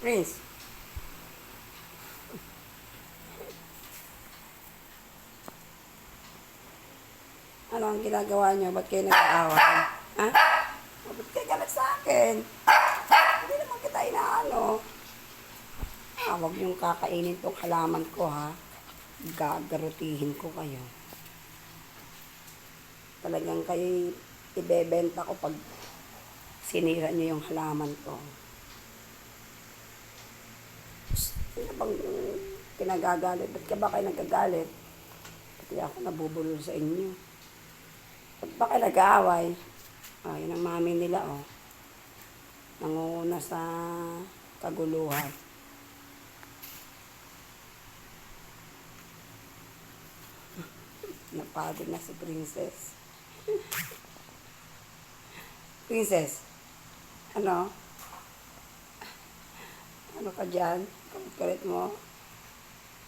Prince. Ano ang ginagawa niyo? Ba't kayo nag-aaway? Ha? Ba't kayo galit sa akin? Hindi naman kita inaano. Huwag niyong kakainin tong halaman ko, ha? Gagarutihin ko kayo. Talagang kayo ibebenta ko pag sinira niyo yung halaman ko. Sino bang pinagagalit? Ba't ka ba kayo nagagalit? Pati ako nabubulol sa inyo. Ba't ba kayo nag-aaway? Yun ang mami nila, oh. Nangunguna sa kaguluhan. Napagod na si Princess. Princess, ano? Ano ka dyan? Kalit mo?